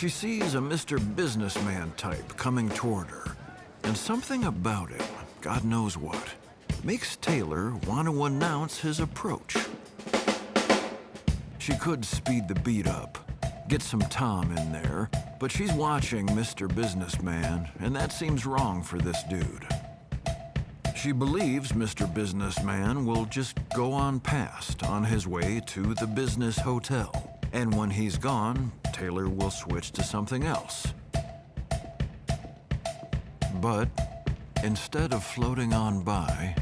She sees a Mr. Businessman type coming toward her, and something about it, God knows what, makes Taylor want to announce his approach. She could speed the beat up, get some Tom in there, but she's watching Mr. Businessman, and that seems wrong for this dude. She believes Mr. Businessman will just go on past on his way to the business hotel. And when he's gone, Taylor will switch to something else. But instead of floating on by,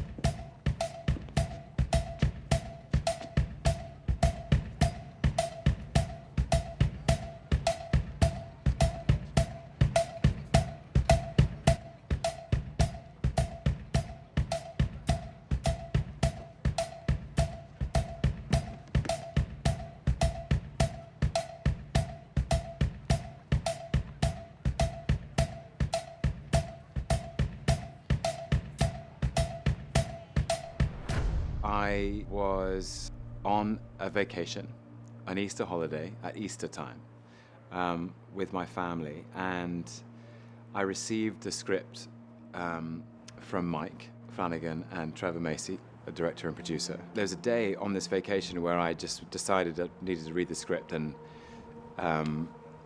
I was on a vacation, an Easter holiday at Easter time, with my family, and I received the script from Mike Flanagan and Trevor Macy, a director and producer. There was a day on this vacation where I just decided I needed to read the script, and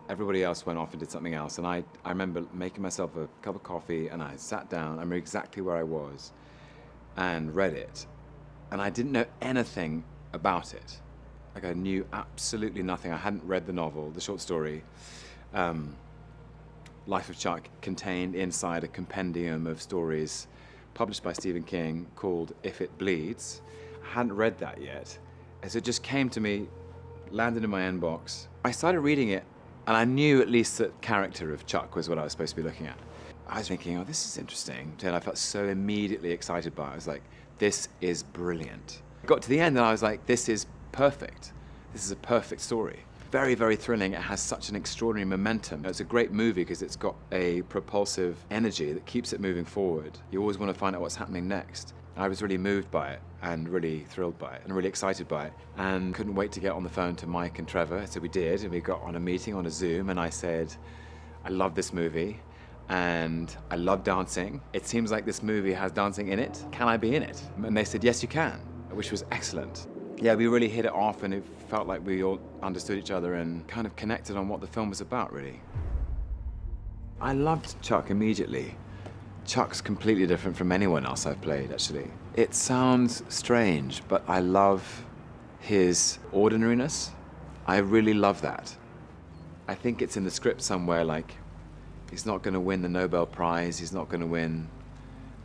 everybody else went off and did something else. And I remember making myself a cup of coffee, and I sat down, I remember exactly where I was, and read it. And I didn't know anything about it. Like, I knew absolutely nothing. I hadn't read the novel, the short story. Life of Chuck contained inside a compendium of stories published by Stephen King called If It Bleeds. I hadn't read that yet. And so it just came to me, landed in my inbox. I started reading it, and I knew at least the character of Chuck was what I was supposed to be looking at. I was thinking, oh, this is interesting. And I felt so immediately excited by it. I was like, this is brilliant. I got to the end and I was like, this is perfect. This is a perfect story. Very, very thrilling. It has such an extraordinary momentum. It's a great movie because it's got a propulsive energy that keeps it moving forward. You always want to find out what's happening next. I was really moved by it and really thrilled by it and really excited by it, and couldn't wait to get on the phone to Mike and Trevor. So we did, and we got on a meeting on a Zoom, and I said, I love this movie. And I love dancing. It seems like this movie has dancing in it. Can I be in it? And they said, yes, you can, which was excellent. Yeah, we really hit it off, and it felt like we all understood each other and kind of connected on what the film was about, really. I loved Chuck immediately. Chuck's completely different from anyone else I've played, actually. It sounds strange, but I love his ordinariness. I really love that. I think it's in the script somewhere, like, he's not going to win the Nobel Prize, he's not going to win,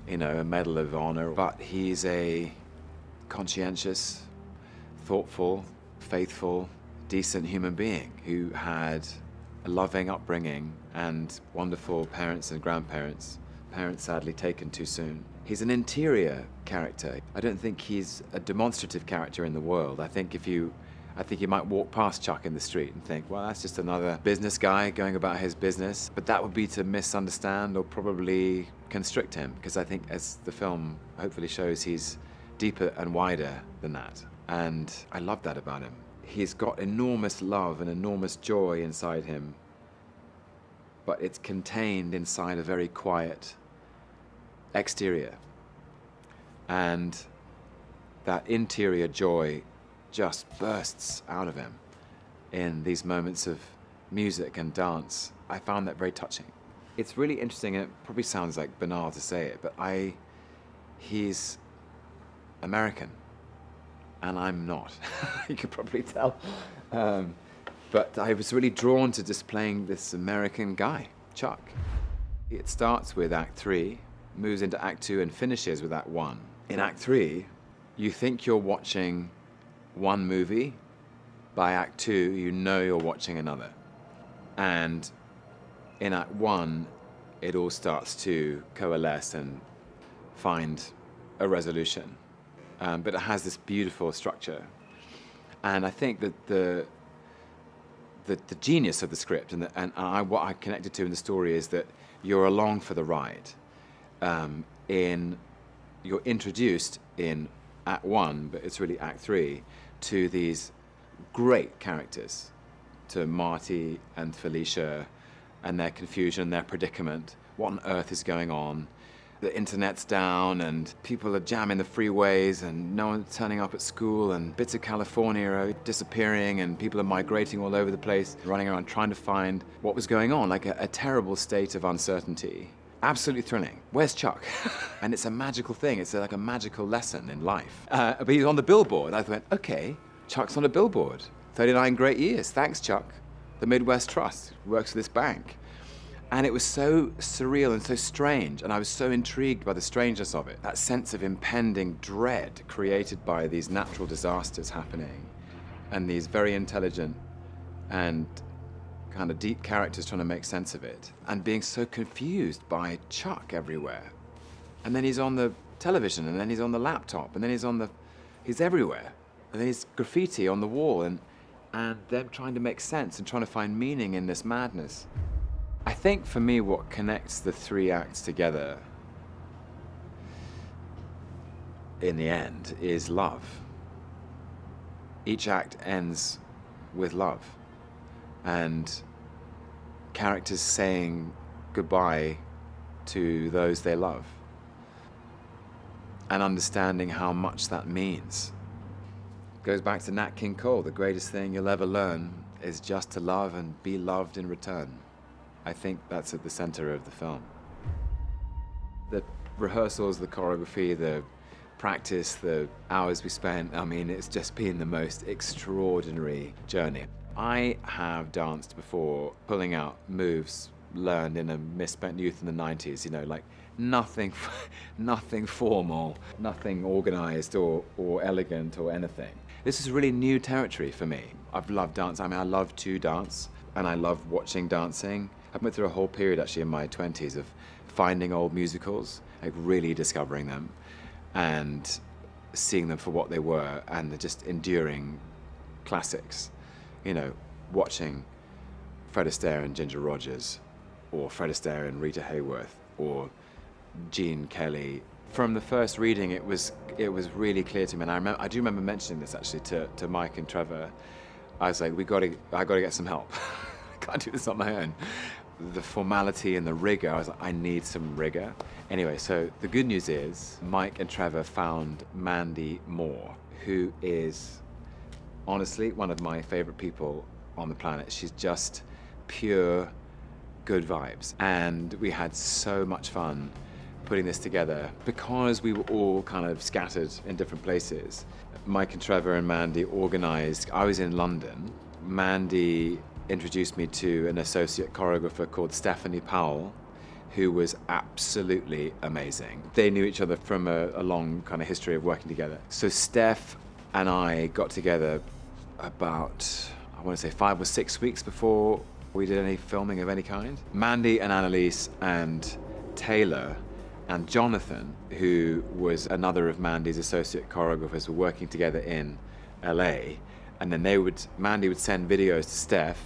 a Medal of Honor, but he's a conscientious, thoughtful, faithful, decent human being who had a loving upbringing and wonderful parents and grandparents, parents sadly taken too soon. He's an interior character. I don't think he's a demonstrative character in the world. I think you might walk past Chuck in the street and think, well, that's just another business guy going about his business. But that would be to misunderstand or probably constrict him, because I think, as the film hopefully shows, he's deeper and wider than that. And I love that about him. He's got enormous love and enormous joy inside him, but it's contained inside a very quiet exterior. And that interior joy just bursts out of him in these moments of music and dance. I found that very touching. It's really interesting, and it probably sounds like banal to say it, but he's American, and I'm not. You could probably tell. But I was really drawn to just playing this American guy, Chuck. It starts with Act 3, moves into Act 2, and finishes with Act 1. In Act 3, you think you're watching one movie. By Act 2, you know you're watching another. And in Act 1, it all starts to coalesce and find a resolution. But it has this beautiful structure. And I think that the genius of the script and what I connected to in the story is that you're along for the ride. You're introduced in Act 1, but it's really Act 3, to these great characters, to Marty and Felicia and their confusion, their predicament. What on earth is going on? The internet's down and people are jamming the freeways and no one's turning up at school and bits of California are disappearing and people are migrating all over the place, running around trying to find what was going on, like a terrible state of uncertainty. Absolutely thrilling. Where's Chuck? And it's a magical thing. It's like a magical lesson in life. But he's on the billboard. I thought, okay, Chuck's on a billboard. 39 great years. Thanks, Chuck. The Midwest Trust works for this bank. And it was so surreal and so strange, and I was so intrigued by the strangeness of it. That sense of impending dread created by these natural disasters happening, and these very intelligent and kind of deep characters trying to make sense of it, and being so confused by Chuck everywhere. And then he's on the television, and then he's on the laptop, and then he's everywhere. And then he's graffiti on the wall, and them trying to make sense and trying to find meaning in this madness. I think for me what connects the three acts together in the end is love. Each act ends with love and characters saying goodbye to those they love and understanding how much that means. Goes back to Nat King Cole, the greatest thing you'll ever learn is just to love and be loved in return. I think that's at the center of the film. The rehearsals, the choreography, the practice, the hours we spent, I mean, it's just been the most extraordinary journey. I have danced before, pulling out moves learned in a misspent youth in the 90s, you know, like nothing formal, nothing organized or elegant or anything. This is really new territory for me. I've loved dance. I mean, I love to dance and I love watching dancing. I went through a whole period actually in my 20s of finding old musicals, like really discovering them and seeing them for what they were and just enduring classics. You know, watching Fred Astaire and Ginger Rogers, or Fred Astaire and Rita Hayworth, or Gene Kelly. From the first reading, it was really clear to me, and I do remember mentioning this actually to Mike and Trevor. I was like, I got to get some help. I can't do this on my own. The formality and the rigor, I was like, I need some rigor. Anyway, so the good news is Mike and Trevor found Mandy Moore, who is honestly one of my favorite people on the planet. She's just pure good vibes. And we had so much fun putting this together because we were all kind of scattered in different places. Mike and Trevor and Mandy organized, I was in London. Mandy introduced me to an associate choreographer called Stephanie Powell, who was absolutely amazing. They knew each other from a long kind of history of working together. So Steph and I got together about, I want to say 5 or 6 weeks before we did any filming of any kind. Mandy and Annalise and Taylor and Jonathan, who was another of Mandy's associate choreographers, were working together in LA. And then Mandy would send videos to Steph,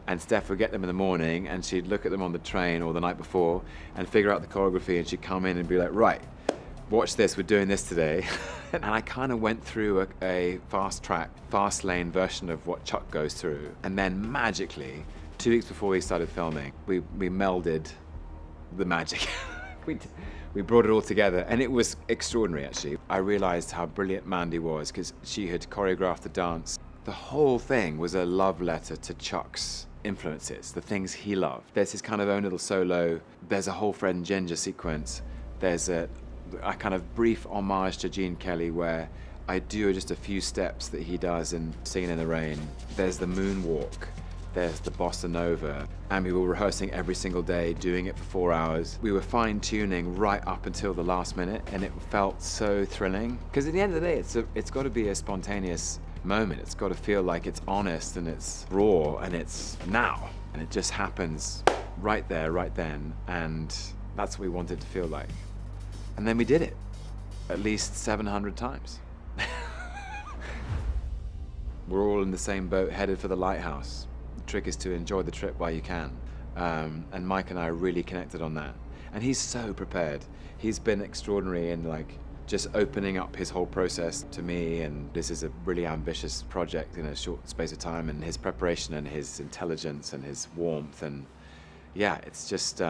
and Steph would get them in the morning, and she'd look at them on the train or the night before and figure out the choreography, and she'd come in and be like, right, watch this, we're doing this today. And I kind of went through a fast lane version of what Chuck goes through. And then magically, 2 weeks before we started filming, we melded the magic. We brought it all together, and it was extraordinary, actually. I realized how brilliant Mandy was because she had choreographed the dance. The whole thing was a love letter to Chuck's influences, the things he loved. There's his kind of own little solo. There's a whole Fred and Ginger sequence. There's a kind of brief homage to Gene Kelly where I do just a few steps that he does in Singing in the Rain. There's the moonwalk. There's the bossa nova. And we were rehearsing every single day, doing it for 4 hours. We were fine-tuning right up until the last minute, and it felt so thrilling. Because at the end of the day, it's got to be a spontaneous moment. It's got to feel like it's honest and it's raw and it's now. And it just happens right there, right then. And that's what we wanted to feel like. And then we did it at least 700 times. We're all in the same boat, headed for the lighthouse. The trick is to enjoy the trip while you can. And Mike and I really connected on that. And he's so prepared. He's been extraordinary in like just opening up his whole process to me, and this is a really ambitious project in a short space of time, and his preparation and his intelligence and his warmth, and yeah, it's just,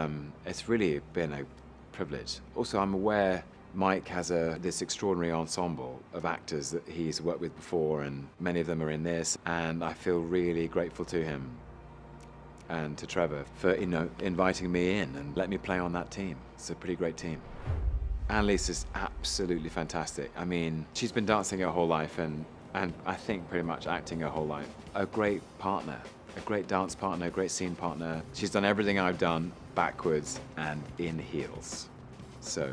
it's really been a privilege. Also, I'm aware Mike has this extraordinary ensemble of actors that he's worked with before, and many of them are in this, and I feel really grateful to him and to Trevor for, inviting me in and letting me play on that team. It's a pretty great team. Annalise is absolutely fantastic. I mean, she's been dancing her whole life and I think pretty much acting her whole life. A great partner, a great dance partner, a great scene partner. She's done everything I've done backwards and in heels. So,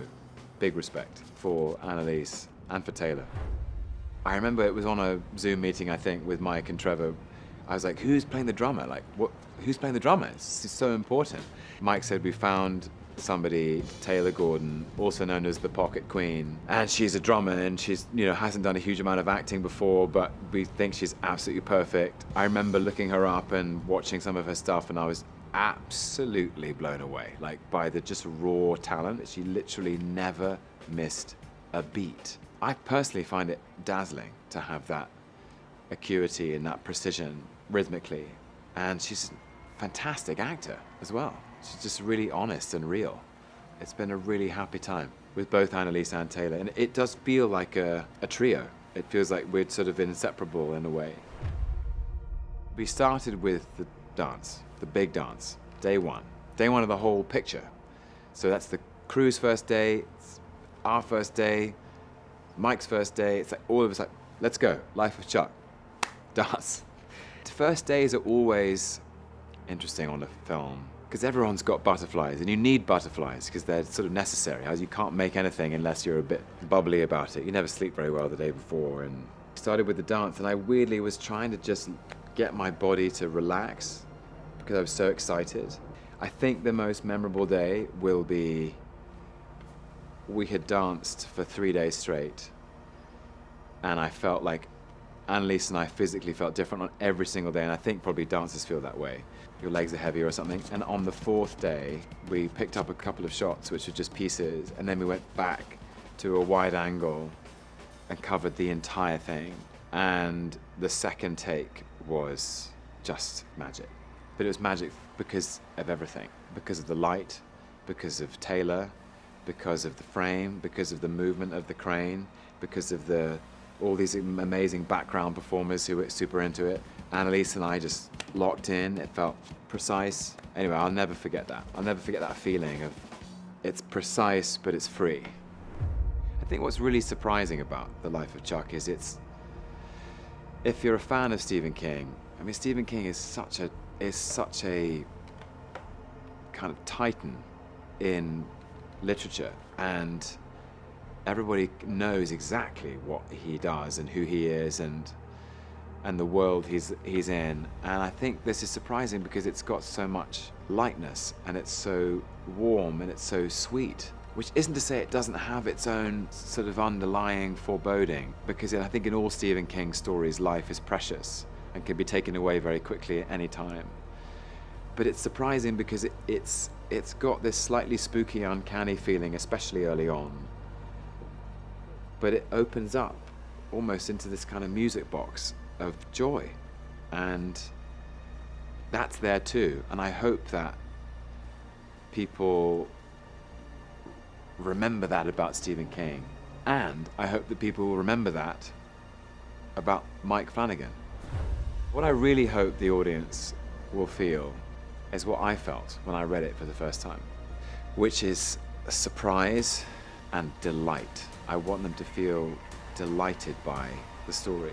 big respect for Annalise and for Taylor. I remember it was on a Zoom meeting, I think, with Mike and Trevor. I was like, who's playing the drummer? Like, who's playing the drummer? It's so important. Mike said, we found somebody, Taylor Gordon, also known as the Pocket Queen, and she's a drummer, and she's, hasn't done a huge amount of acting before, but we think she's absolutely perfect. I remember looking her up and watching some of her stuff, and I was absolutely blown away, like, by the just raw talent. She literally never missed a beat. I personally find it dazzling to have that acuity and that precision rhythmically, and she's a fantastic actor as well. She's just really honest and real. It's been a really happy time with both Annalise and Taylor, and it does feel like a trio. It feels like we're sort of inseparable in a way. We started with the dance, the big dance, day one of the whole picture. So that's the crew's first day, it's our first day, Mike's first day. It's like all of us like, let's go, Life of Chuck, dance. The first days are always interesting on a film because everyone's got butterflies, and you need butterflies because they're sort of necessary. As you can't make anything unless you're a bit bubbly about it. You never sleep very well the day before. And I started with the dance, and I weirdly was trying to just get my body to relax because I was so excited. I think the most memorable day will be we had danced for 3 days straight, and I felt like Annalise and I physically felt different on every single day, and I think probably dancers feel that way. Your legs are heavier or something. And on the fourth day, we picked up a couple of shots, which were just pieces, and then we went back to a wide angle and covered the entire thing. And the second take was just magic. But it was magic because of everything. Because of the light, because of Taylor, because of the frame, because of the movement of the crane, because of all these amazing background performers who were super into it. Annalise and I just locked in. It felt precise. Anyway, I'll never forget that. I'll never forget that feeling of it's precise, but it's free. I think what's really surprising about The Life of Chuck is if you're a fan of Stephen King, I mean, Stephen King is such a kind of titan in literature, and everybody knows exactly what he does and who he is and the world he's in. And I think this is surprising because it's got so much lightness, and it's so warm, and it's so sweet, which isn't to say it doesn't have its own sort of underlying foreboding, because I think in all Stephen King stories, life is precious and can be taken away very quickly at any time. But it's surprising because it's got this slightly spooky, uncanny feeling, especially early on. But it opens up almost into this kind of music box of joy, and that's there too. And I hope that people remember that about Stephen King, and I hope that people will remember that about Mike Flanagan. What I really hope the audience will feel is what I felt when I read it for the first time, which is a surprise and delight. I want them to feel delighted by the story.